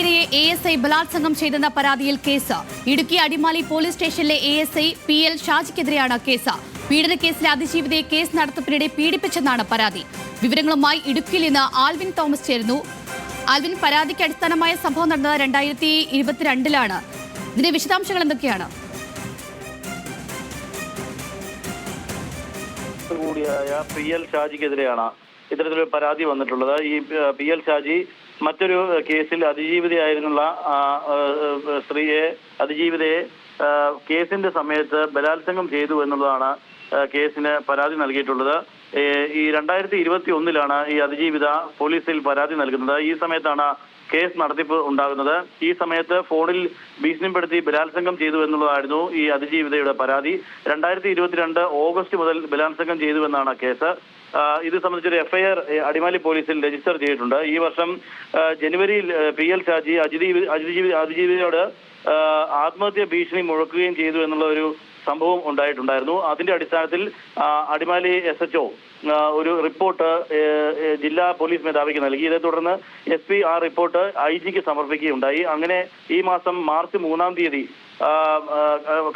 വനിതയിരയെ ASI ബലാത്സംഗം ചെയ്തെന്ന പരാതിയിൽ case. Idukki Adimali police സ്റ്റേഷനിലെ ASI PL ഷാജിക്കെതിരെയാണ് കേസ്. പീഡനക്കേസിലെ അതിജീവിതയെ കേസ് നടത്തിപ്പിനിടെ പീഡിപ്പിച്ചെന്നാണ് പരാതി. വിവരങ്ങളുമായി ഇടുക്കിയിൽ നിന്ന് ആൽവിൻ തോമസ് ചേരുന്നു. ആൽവിൻ, പരാതിക്ക് അടിസ്ഥാനമായ സംഭവം നടന്നത് 2022-ലാണ്. ഇതിന്റെ വിശദാംശങ്ങൾ എന്തൊക്കെയാണ്? കൂടിയായ PL ഷാജിക്കെതിരെയാണ് ഇത്തരത്തിലൊരു പരാതി വന്നിട്ടുള്ളത്. ഈ PL ഷാജി മറ്റൊരു കേസിൽ അതിജീവിതയായിരുന്നുള്ള അതിജീവിതയെ കേസിന്റെ സമയത്ത് ബലാത്സംഗം ചെയ്തു എന്നുള്ളതാണ് കേസിന് പരാതി നൽകിയിട്ടുള്ളത്. ഈ 2021-ലാണ് ഈ അതിജീവിത പോലീസിൽ പരാതി നൽകുന്നത്. ഈ സമയത്താണ് കേസ് നടത്തിപ്പ് ഉണ്ടാകുന്നത്. ഈ സമയത്ത് ഫോണിൽ ഭീഷണിപ്പെടുത്തി ബലാത്സംഗം ചെയ്തു എന്നുള്ളതായിരുന്നു ഈ അതിജീവിതയുടെ പരാതി. 2022 ഓഗസ്റ്റ് മുതൽ ബലാത്സംഗം ചെയ്തു എന്നാണ് കേസ്. ഇത് സംബന്ധിച്ചൊരു FIR അടിമാലി പോലീസിൽ രജിസ്റ്റർ ചെയ്തിട്ടുണ്ട്. ഈ വർഷം ജനുവരിയിൽ PL ഷാജി അതിജീവിതയോട് ആത്മഹത്യാ ഭീഷണി മുഴക്കുകയും ചെയ്തു എന്നുള്ള ഒരു സംഭവം ഉണ്ടായിട്ടുണ്ടായിരുന്നു. അതിന്റെ അടിസ്ഥാനത്തിൽ അടിമാലി SHO ഒരു റിപ്പോർട്ട് ജില്ലാ പോലീസ് മേധാവിക്ക് നൽകി. ഇതേ തുടർന്ന് SP ആ റിപ്പോർട്ട് IG-ക്ക് സമർപ്പിക്കുകയുണ്ടായി. അങ്ങനെ ഈ മാസം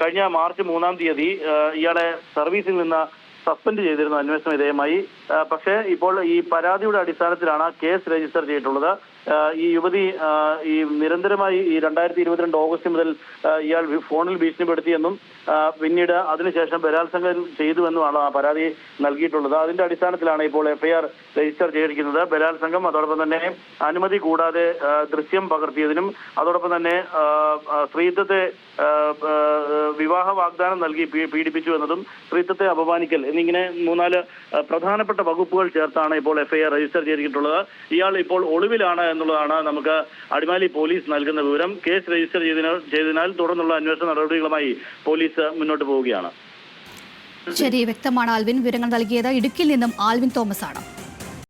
കഴിഞ്ഞ മാർച്ച് 3-ാം തീയതി ഇയാളെ സർവീസിൽ നിന്ന് സസ്പെൻഡ് ചെയ്തിരുന്നു അന്വേഷണ വിധേയമായി. പക്ഷേ ഇപ്പോൾ ഈ പരാതിയുടെ അടിസ്ഥാനത്തിലാണ് കേസ് രജിസ്റ്റർ ചെയ്തിട്ടുള്ളത്. ഈ യുവതി ഈ നിരന്തരമായി ഈ 2022 ഓഗസ്റ്റ് മുതൽ ഇയാൾ ഫോണിൽ ഭീഷണിപ്പെടുത്തിയെന്നും പിന്നീട് അതിനുശേഷം ബലാത്സംഗം ചെയ്തുവെന്നുമാണ് ആ പരാതി നൽകിയിട്ടുള്ളത്. അതിന്റെ അടിസ്ഥാനത്തിലാണ് ഇപ്പോൾ FIR രജിസ്റ്റർ ചെയ്തിരിക്കുന്നത്. ബലാത്സംഗം, അതോടൊപ്പം തന്നെ അനുമതി കൂടാതെ ദൃശ്യം പകർത്തിയതിനും, അതോടൊപ്പം തന്നെ സ്ത്രീത്വത്തെ വിവാഹ വാഗ്ദാനം നൽകി പീഡിപ്പിച്ചു എന്നതും, സ്ത്രീത്വത്തെ അപമാനിക്കൽ എന്നിങ്ങനെ 3-4 പ്രധാനപ്പെട്ട വകുപ്പുകൾ ചേർത്താണ് ഇപ്പോൾ FIR രജിസ്റ്റർ ചെയ്തിട്ടുള്ളത്. ഇയാൾ ഇപ്പോൾ ഒളിവിലാണ് എന്നുള്ളതാണ് നമുക്ക് അടിമാലി പോലീസ് നൽകുന്ന വിവരം. കേസ് രജിസ്റ്റർ ചെയ്തതിനാൽ തുടർന്നുള്ള അന്വേഷണ നടപടികളുമായി പോലീസ് മുന്നോട്ട് പോവുകയാണ്. ശരി, വ്യക്തമാണ് ആൽവിൻ. വിവരങ്ങൾ നൽകിയത് ഇടുക്കിയിൽ നിന്നും ആൽവിൻ തോമസ് ആണ്.